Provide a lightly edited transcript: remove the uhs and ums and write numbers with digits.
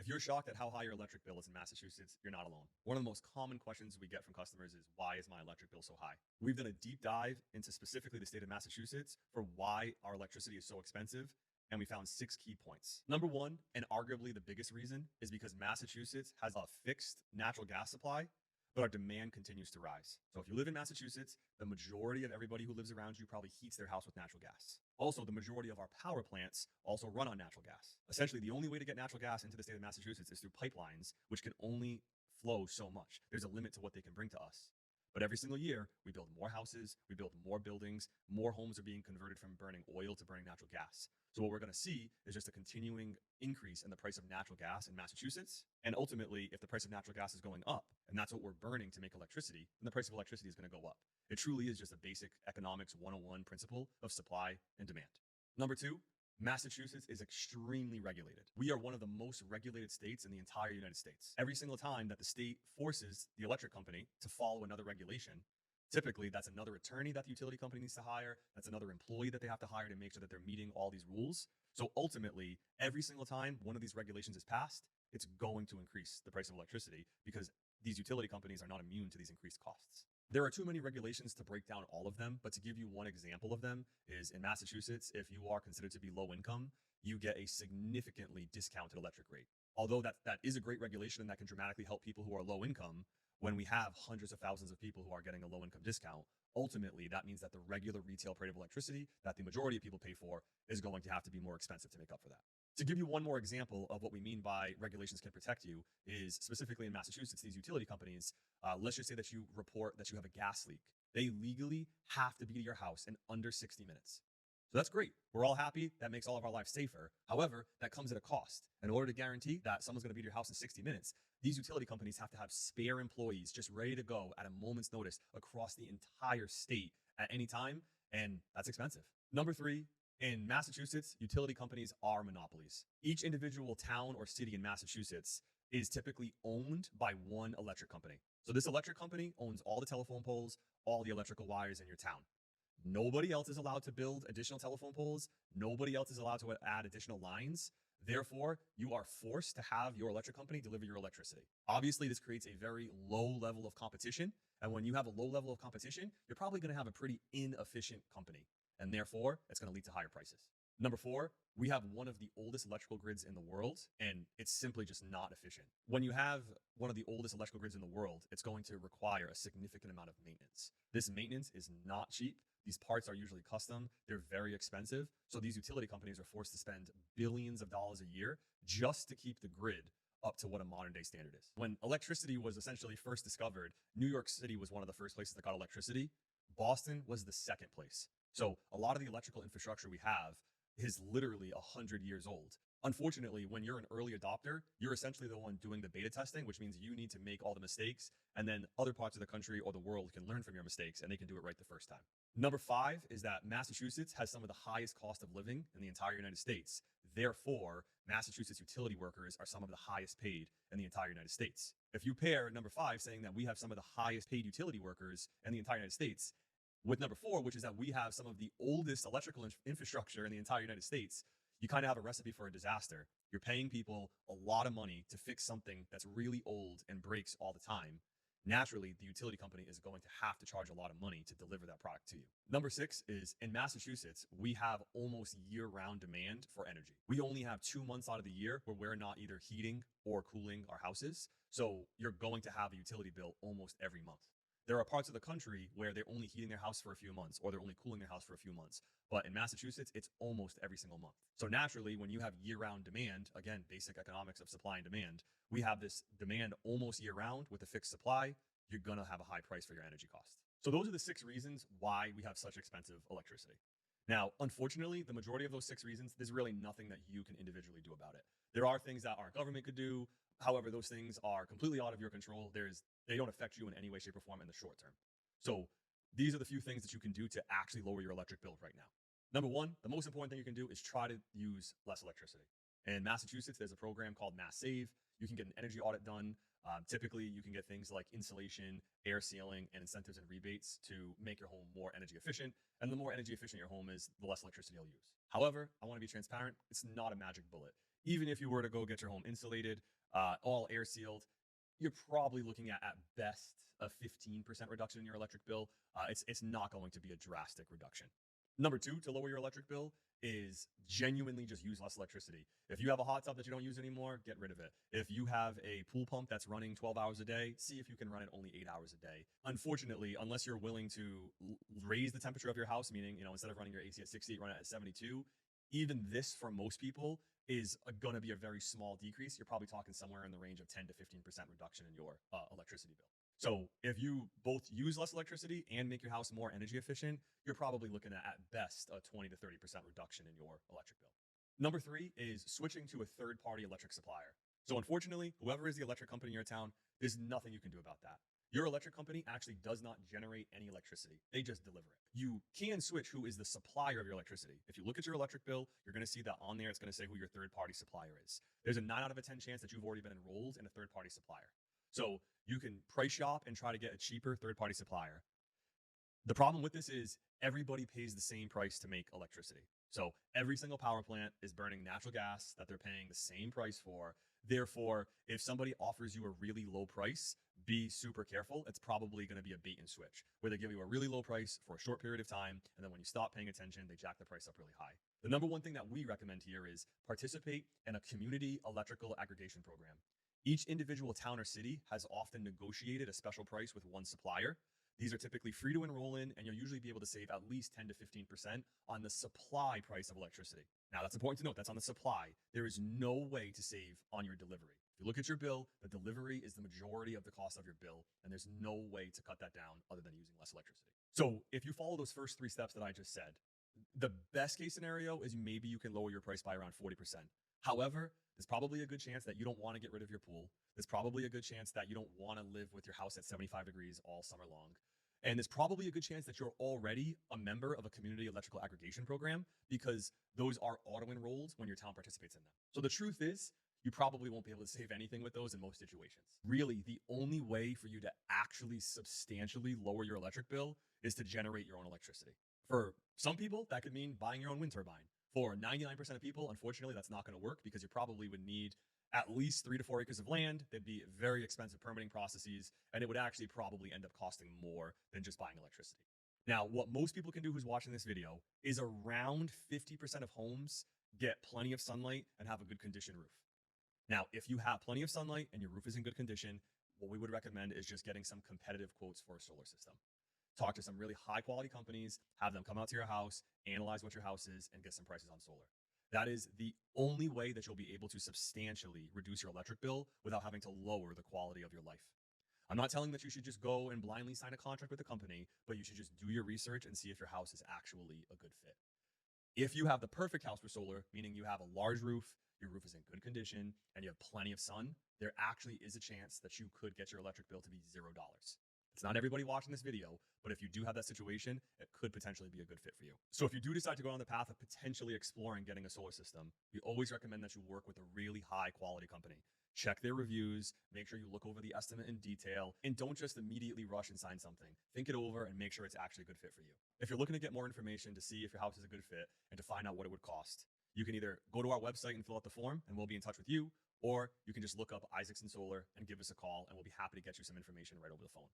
If you're shocked at how high your electric bill is in Massachusetts, you're not alone. One of the most common questions we get from customers is, why is my electric bill so high? We've done a deep dive into specifically the state of Massachusetts for why our electricity is so expensive, and we found 6 key points. Number one, and arguably the biggest reason, is because Massachusetts has a fixed natural gas supply, but our demand continues to rise. So if you live in Massachusetts, the majority of everybody who lives around you probably heats their house with natural gas. Also, the majority of our power plants also run on natural gas. Essentially, the only way to get natural gas into the state of Massachusetts is through pipelines, which can only flow so much. There's a limit to what they can bring to us. But every single year, we build more houses, we build more buildings, more homes are being converted from burning oil to burning natural gas. So what we're going to see is just a continuing increase in the price of natural gas in Massachusetts. And ultimately, if the price of natural gas is going up, and that's what we're burning to make electricity, then the price of electricity is going to go up. It truly is just a basic economics 101 principle of supply and demand. Number two, Massachusetts is extremely regulated. We are one of the most regulated states in the entire United States. Every single time that the state forces the electric company to follow another regulation, typically that's another attorney that the utility company needs to hire, that's another employee that they have to hire to make sure that they're meeting all these rules. So ultimately, every single time one of these regulations is passed, it's going to increase the price of electricity because these utility companies are not immune to these increased costs. There are too many regulations to break down all of them, but to give you one example of them is in Massachusetts, if you are considered to be low income, you get a significantly discounted electric rate. Although that is a great regulation and that can dramatically help people who are low income, when we have hundreds of thousands of people who are getting a low income discount, ultimately that means that the regular retail rate of electricity that the majority of people pay for is going to have to be more expensive to make up for that. To give you one more example of what we mean by regulations can protect you is specifically in Massachusetts, these utility companies, let's just say that you report that you have a gas leak. They legally have to be to your house in under 60 minutes. So that's great. We're all happy. That makes all of our lives safer. However, that comes at a cost. In order to guarantee that someone's going to be to your house in 60 minutes, these utility companies have to have spare employees just ready to go at a moment's notice across the entire state at any time. And that's expensive. Number three, in Massachusetts, utility companies are monopolies. Each individual town or city in Massachusetts is typically owned by one electric company. So this electric company owns all the telephone poles, all the electrical wires in your town. Nobody else is allowed to build additional telephone poles. Nobody else is allowed to add additional lines. Therefore, you are forced to have your electric company deliver your electricity. Obviously, this creates a very low level of competition. And when you have a low level of competition, you're probably going to have a pretty inefficient company. And therefore, it's going to lead to higher prices. Number four, we have one of the oldest electrical grids in the world, and it's simply just not efficient. When you have one of the oldest electrical grids in the world, it's going to require a significant amount of maintenance. This maintenance is not cheap. These parts are usually custom. They're very expensive. So these utility companies are forced to spend billions of dollars a year just to keep the grid up to what a modern day standard is. When electricity was essentially first discovered, New York City was one of the first places that got electricity. Boston was the second place. So a lot of the electrical infrastructure we have is literally 100 years old. Unfortunately, when you're an early adopter, you're essentially the one doing the beta testing, which means you need to make all the mistakes, and then other parts of the country or the world can learn from your mistakes and they can do it right the first time. Number five is that Massachusetts has some of the highest cost of living in the entire United States. Therefore, Massachusetts utility workers are some of the highest paid in the entire United States. If you pair number five, saying that we have some of the highest paid utility workers in the entire United States, with number four, which is that we have some of the oldest electrical infrastructure in the entire United States, you kind of have a recipe for a disaster. You're paying people a lot of money to fix something that's really old and breaks all the time. Naturally, the utility company is going to have to charge a lot of money to deliver that product to you. Number six is in Massachusetts, we have almost year-round demand for energy. We only have 2 months out of the year where we're not either heating or cooling our houses. So you're going to have a utility bill almost every month. There are parts of the country where they're only heating their house for a few months or they're only cooling their house for a few months. But in Massachusetts, it's almost every single month. So naturally, when you have year-round demand, again, basic economics of supply and demand, we have this demand almost year-round with a fixed supply. You're going to have a high price for your energy cost. So those are the 6 reasons why we have such expensive electricity. Now, unfortunately, the majority of those 6 reasons, there's really nothing that you can individually do about it. There are things that our government could do. However, those things are completely out of your control. They don't affect you in any way, shape, or form in the short term. So these are the few things that you can do to actually lower your electric bill right now. Number one, the most important thing you can do is try to use less electricity. In Massachusetts, there's a program called Mass Save. You can get an energy audit done. Typically, you can get things like insulation, air sealing, and incentives and rebates to make your home more energy efficient. And the more energy efficient your home is, the less electricity you'll use. However, I want to be transparent. It's not a magic bullet. Even if you were to go get your home insulated, all air sealed, you're probably looking at best a 15% reduction in your electric bill. It's not going to be a drastic reduction. Number two, to lower your electric bill is genuinely just use less electricity. If you have a hot tub that you don't use anymore, get rid of it. If you have a pool pump that's running 12 hours a day, see if you can run it only 8 hours a day. Unfortunately, unless you're willing to raise the temperature of your house, meaning, instead of running your AC at 68, run it at 72, even this for most people is going to be a very small decrease. You're probably talking somewhere in the range of 10 to 15% reduction in your electricity bill. So if you both use less electricity and make your house more energy efficient, you're probably looking at best a 20 to 30% reduction in your electric bill. Number three is switching to a third-party electric supplier. So unfortunately, whoever is the electric company in your town, there's nothing you can do about that. Your electric company actually does not generate any electricity. They just deliver it. You can switch who is the supplier of your electricity. If you look at your electric bill, you're going to see that on there, it's going to say who your third-party supplier is. There's a 9 out of 10 chance that you've already been enrolled in a third-party supplier. So you can price shop and try to get a cheaper third-party supplier. The problem with this is everybody pays the same price to make electricity. So every single power plant is burning natural gas that they're paying the same price for. Therefore, if somebody offers you a really low price, be super careful. It's probably going to be a bait and switch where they give you a really low price for a short period of time. And then when you stop paying attention, they jack the price up really high. The number one thing that we recommend here is participate in a community electrical aggregation program. Each individual town or city has often negotiated a special price with one supplier. These are typically free to enroll in, and you'll usually be able to save at least 10 to 15% on the supply price of electricity. Now, that's important to note. That's on the supply. There is no way to save on your delivery. If you look at your bill, the delivery is the majority of the cost of your bill, and there's no way to cut that down other than using less electricity. So if you follow those first 3 steps that I just said, the best case scenario is maybe you can lower your price by around 40%. However, there's probably a good chance that you don't want to get rid of your pool. There's probably a good chance that you don't want to live with your house at 75 degrees all summer long. And there's probably a good chance that you're already a member of a community electrical aggregation program because those are auto-enrolled when your town participates in them. So the truth is, you probably won't be able to save anything with those in most situations. Really, the only way for you to actually substantially lower your electric bill is to generate your own electricity. For some people, that could mean buying your own wind turbine. For 99% of people, unfortunately, that's not going to work because you probably would need at least 3 to 4 acres of land. There'd be very expensive permitting processes, and it would actually probably end up costing more than just buying electricity. Now, what most people can do who's watching this video is around 50% of homes get plenty of sunlight and have a good condition roof. Now, if you have plenty of sunlight and your roof is in good condition, what we would recommend is just getting some competitive quotes for a solar system. Talk to some really high quality companies, have them come out to your house, analyze what your house is, and get some prices on solar. That is the only way that you'll be able to substantially reduce your electric bill without having to lower the quality of your life. I'm not telling that you should just go and blindly sign a contract with a company, but you should just do your research and see if your house is actually a good fit. If you have the perfect house for solar, meaning you have a large roof, your roof is in good condition, and you have plenty of sun, there actually is a chance that you could get your electric bill to be $0. It's not everybody watching this video, but if you do have that situation, it could potentially be a good fit for you. So if you do decide to go on the path of potentially exploring getting a solar system, we always recommend that you work with a really high quality company. Check their reviews, make sure you look over the estimate in detail, and don't just immediately rush and sign something. Think it over and make sure it's actually a good fit for you. If you're looking to get more information to see if your house is a good fit and to find out what it would cost, you can either go to our website and fill out the form and we'll be in touch with you, or you can just look up Isaacson Solar and give us a call and we'll be happy to get you some information right over the phone.